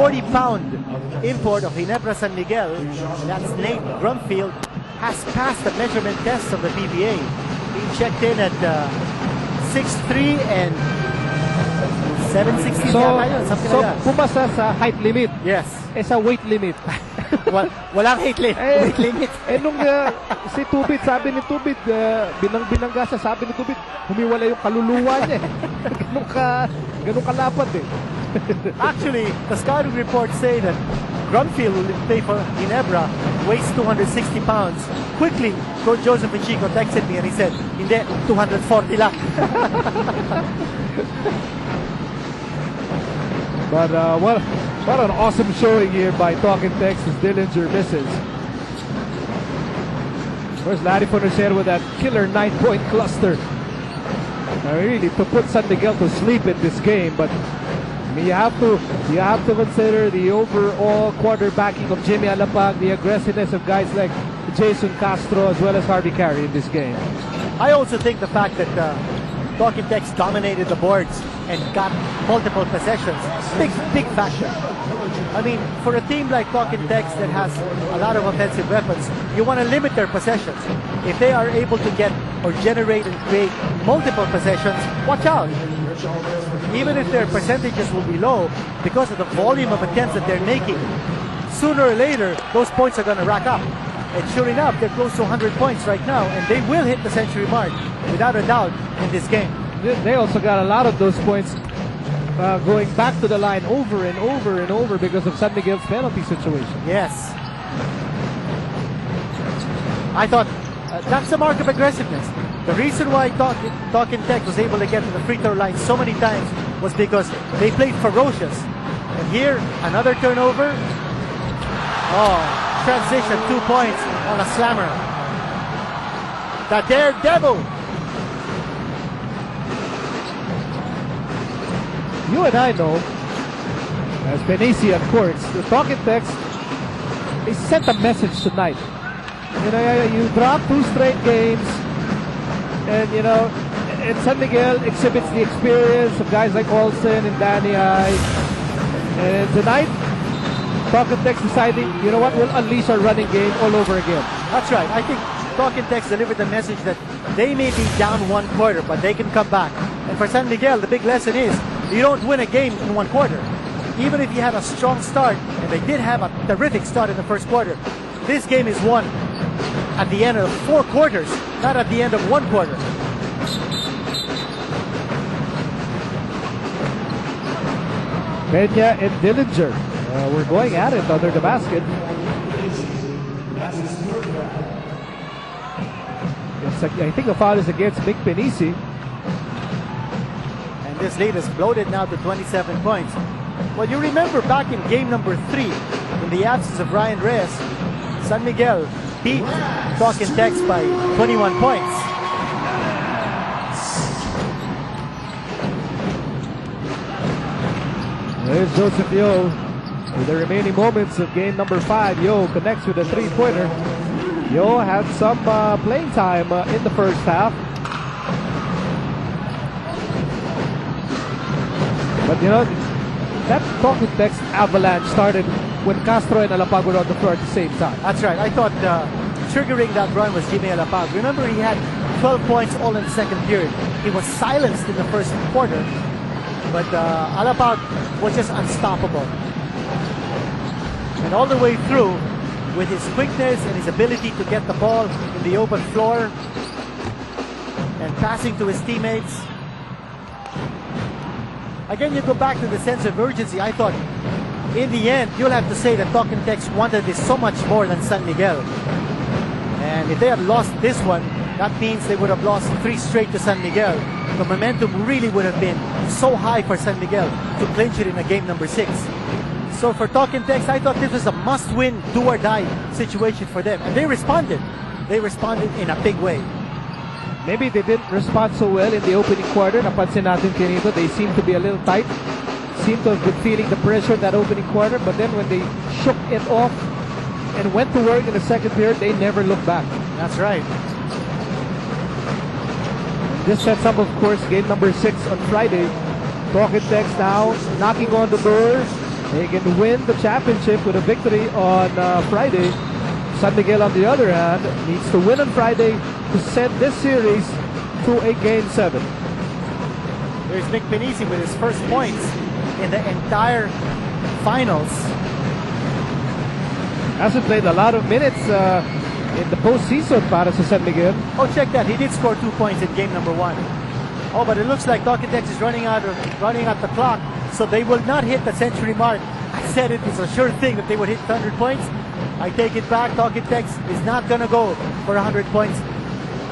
40-pound import of Ginebra San Miguel, that's Nate Grumfield, has passed the measurement test of the PBA. He checked in at 6'3" and 760 so like that. pumasa sa height limit. Yes. Sa weight limit. Walang weight limit. Nung si Tubit, sabi ni Tubit, binangga siya, sabi ni Tubit, humiwala yung kaluluwa niya. Ganun kalapad eh. Actually, the scouting reports say that Grumfield will play for Ginebra, weighs 260 pounds. Quickly, Coach Joseph Chico texted me and he said, hindi, 240 lang. But what an awesome showing here by Talking Texas. Dillinger misses. Where's Larry Fonacer with that killer 9-point cluster? Really to put San Miguel to sleep in this game, but I mean, you have to consider the overall quarterbacking of Jimmy Alapag, the aggressiveness of guys like Jason Castro as well as Harvey Carey in this game. I also think the fact that Talking Tex dominated the boards and got multiple possessions, big factor. I mean, for a team like Talking Tex that has a lot of offensive weapons, you want to limit their possessions. If they are able to get or generate and create multiple possessions, watch out. Even if their percentages will be low, because of the volume of attempts that they're making, sooner or later, those points are going to rack up. And sure enough, they're close to 100 points right now, and they will hit the century mark, without a doubt, in this game. They also got a lot of those points going back to the line over and over and over because of San Miguel's penalty situation. Yes. I thought that's the mark of aggressiveness. The reason why Talking Tech was able to get to the free throw line so many times was because they played ferocious. And here, another turnover. Oh, transition, 2 points on a slammer. The daredevil. You and I know, as Benicia courts, the Talking Tex, they sent a message tonight. You know, you drop 2 straight games, and you know, and San Miguel exhibits the experience of guys like Olsen and Danny I. And tonight, Talking Tex deciding, you know what, we'll unleash our running game all over again. That's right. I think Talking Tex delivered the message that they may be down 1 quarter, but they can come back. And for San Miguel, the big lesson is, you don't win a game in 1 quarter. Even if you had a strong start, and they did have a terrific start in the first quarter, this game is won at the end of 4 quarters, not at the end of 1 quarter. Peña and Dillinger were going at it under the basket. I think the foul is against Mick Penisi. This lead is bloated now to 27 points. Well, you remember back in game number 3, in the absence of Ryan Reyes, San Miguel beat Talking Tex by 21 points. There's Joseph Yo with the remaining moments of game number 5. Yo connects with a 3-pointer. Yo had some playing time in the first half. But you know, that Talking Tex avalanche started when Castro and Alapag were on the floor at the same time. That's right. I thought triggering that run was Jimmy Alapag. Remember, he had 12 points all in the second period. He was silenced in the first quarter, but Alapag was just unstoppable. And all the way through, with his quickness and his ability to get the ball in the open floor and passing to his teammates. Again, you go back to the sense of urgency. I thought, in the end, you'll have to say that Talking Tex wanted this so much more than San Miguel. And if they had lost this one, that means they would have lost 3 straight to San Miguel. The momentum really would have been so high for San Miguel to clinch it in a game number 6. So for Talking Tex, I thought this was a must-win, do-or-die situation for them. And they responded. They responded in a big way. Maybe they didn't respond so well in the opening quarter. Napansin natin kanito, they seemed to be a little tight. Seemed to have been feeling the pressure in that opening quarter. But then when they shook it off and went to work in the second period, they never looked back. That's right. This sets up, of course, game number 6 on Friday. Talking Tex now knocking on the door they can win the championship with a victory on Friday. San Miguel, on the other hand, needs to win on Friday to send this series to a Game 7. There's Nick Penisi with his first points in the entire finals. Hasn't played a lot of minutes in the postseason para sa San Miguel. Oh, check that. He did score 2 points in game number 1. Oh, but it looks like Talking Tex is running out the clock, so they will not hit the century mark. I said it was a sure thing that they would hit 100 points. I take it back. Talking Tex is not going to go for 100 points.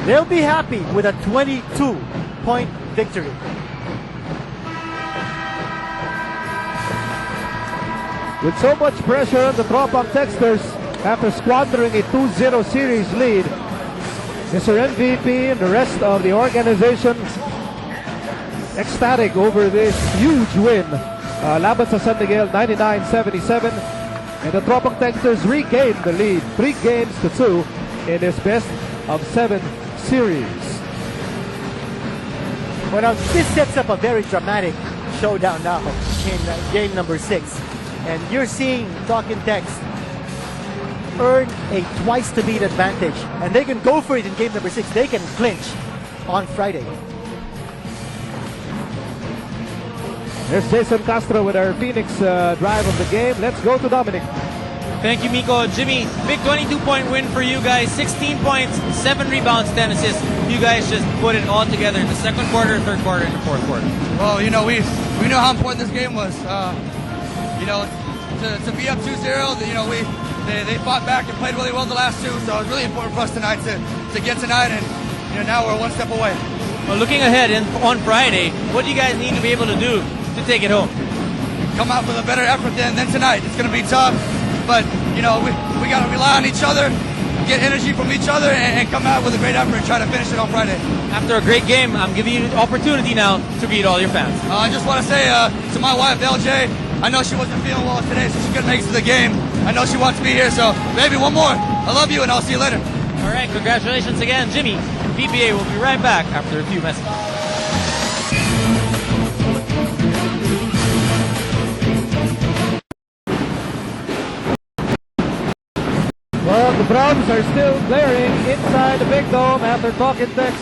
They'll be happy with a 22-point victory. With so much pressure on the Tropang Texters after squandering a 2-0 series lead, Mr. MVP and the rest of the organization ecstatic over this huge win. Laban sa San Miguel, 99-77. And the Tropang Texters regained the lead 3-2 in this best-of-7 series. Well, now, this sets up a very dramatic showdown now in game number 6. And you're seeing Talking Tex earn a twice-to-beat advantage. And they can go for it in game number 6. They can clinch on Friday. There's Jason Castro with our Phoenix drive of the game. Let's go to Dominic. Thank you, Miko. Jimmy, big 22-point win for you guys. 16 points, 7 rebounds, 10 assists. You guys just put it all together in the second quarter, third quarter, and the fourth quarter. Well, you know, we know how important this game was. You know, to be up 2-0, you know, they fought back and played really well the last two, so it was really important for us tonight to get tonight, and you know, now we're one step away. Well, looking ahead on Friday, what do you guys need to be able to do to take it home? Come out with a better effort than tonight. It's going to be tough, but you know, we got to rely on each other, get energy from each other, and come out with a great effort and try to finish it on Friday. After a great game, I'm giving you the opportunity now to greet all your fans. I just want to say to my wife, LJ, I know she wasn't feeling well today, so she couldn't make it to the game. I know she wants to be here, so maybe one more. I love you, and I'll see you later. All right, congratulations again, Jimmy. PBA will be right back after a few messages. Well, the Browns are still glaring inside the Big Dome after Talking Tex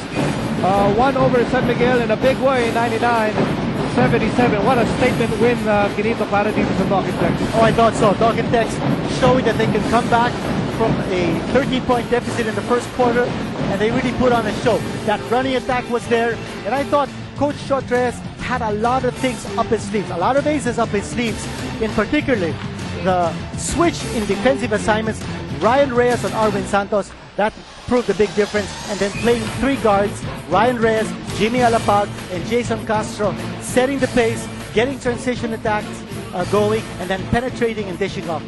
won over San Miguel in a big way, 99-77. What a statement win, Quinito, para dito sa Talking Tex. Oh, I thought so. Talking Tex showing that they can come back from a 13-point deficit in the first quarter, and they really put on a show. That running attack was there, and I thought Coach Chotres had a lot of things up his sleeves, a lot of aces up his sleeves, in particular the switch in defensive assignments. Ryan Reyes and Arwin Santos, that proved a big difference. And then playing 3 guards, Ryan Reyes, Jimmy Alapag, and Jason Castro, setting the pace, getting transition attacks going, and then penetrating and dishing off.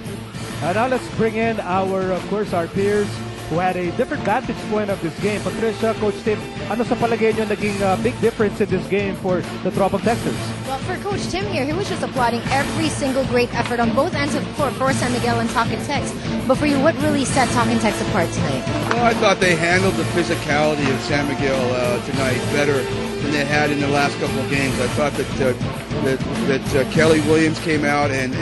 Now let's bring in of course, our peers who had a different vantage point of this game. Patricia, Coach Tim, ano sa palagay nyo naging big difference in this game for the Tropang Texters? Well, for Coach Tim here, he was just applauding every single great effort on both ends of the court for San Miguel and Talking Tex. But for you, what really set Talking Tex apart tonight? Well, I thought they handled the physicality of San Miguel tonight better than they had in the last couple of games. I thought that Kelly Williams came out and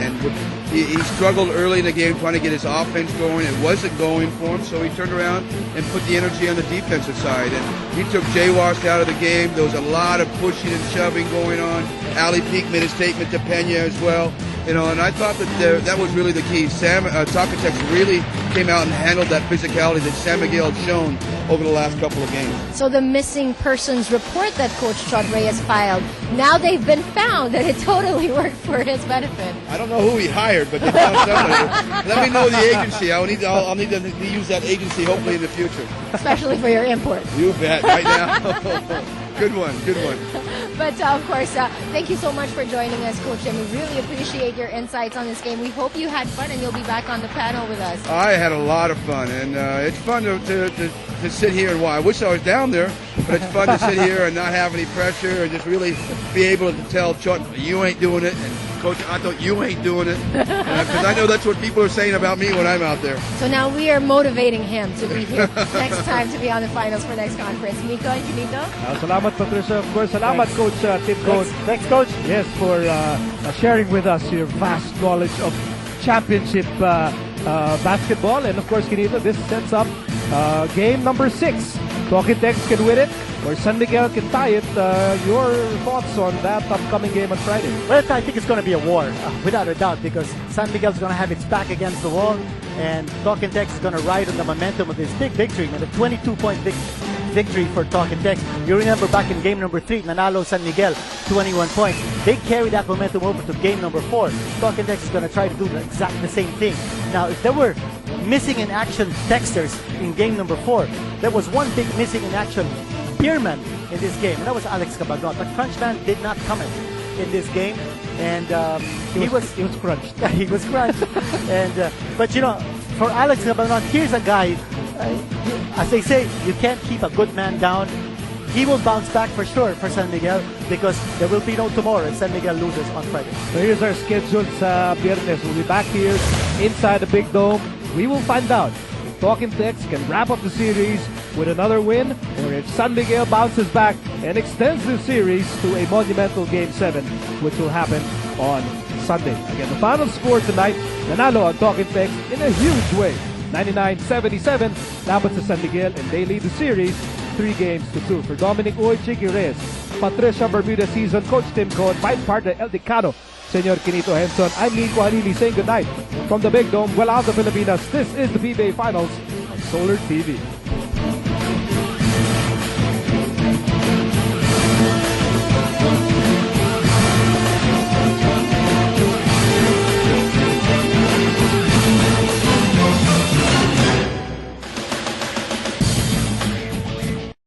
he struggled early in the game trying to get his offense going. It wasn't going for him, so he turned around and put the energy on the defensive side. And he took Jay Wash out of the game. There was a lot of pushing and shoving going on. Ali Peak made a statement to Pena as well. You know, and I thought that was really the key. Talking Tex really came out and handled that physicality that San Miguel had shown over the last couple of games. So the missing persons report that Coach Chot Reyes filed, now they've been found, and it totally worked for his benefit. I don't know who he hired, but they found somebody. Let me know the agency. I'll need to use that agency hopefully in the future. Especially for your import. You bet. Right now. Good one. But of course, thank you so much for joining us, Coach, and we really appreciate your insights on this game. We hope you had fun and you'll be back on the panel with us. I had a lot of fun, and it's fun to sit here and watch. I wish I was down there, but it's fun to sit here and not have any pressure and just really be able to tell Chuck, you ain't doing it, and Coach Otto, you ain't doing it. Because I know that's what people are saying about me when I'm out there. So now we are motivating him to be here next time to be on the finals for next conference. Miko and Kinito? Salamat, Patricia. Of course, salamat, Coach Tim Coach. Thanks, Coach. Yes, for sharing with us your vast knowledge of championship basketball. And of course, Kinito, this sets up game number 6. Talking Tex can win it, or San Miguel can tie it. Your thoughts on that upcoming game on Friday? Well, I think it's going to be a war, without a doubt, because San Miguel's going to have its back against the wall, and Talking Tex is going to ride on the momentum of this big victory, and a 22-point victory for Talking Tex. You remember back in game number 3, nanalo San Miguel, 21 points. They carry that momentum over to game number 4. Talking Tex is going to try to do exactly the same thing. Now, if there were missing in action Texters in game number 4, there was one big missing in action Spearman in this game, and that was Alex Cabagot. But Crunchman did not come in this game, and he was crunched. he was crunched. And but you know, for Alex Cabagot, here's a guy. As they say, you can't keep a good man down. He will bounce back for sure for San Miguel, because there will be no tomorrow if San Miguel loses on Friday. So here's our schedule sa Biyernes. We'll be back here inside the Big Dome. We will find out if Talking Tex can wrap up the series with another win, or if San Miguel bounces back and extends the series to a monumental Game 7, which will happen on Sunday. Again, the final score tonight, nanalo ang Talking Tex in a huge way. 99-77, laban sa San Miguel, and they lead the series 3-2. For Dominic Uy, Chicky Reyes, Patricia Bermuda Season, Coach Tim Cohn, my partner El Decano, Senor Kinito Henson, I'm Nico Halili saying goodnight from the Big Dome, Gualao, Pilipinas. This is the PBA Finals on Solar TV.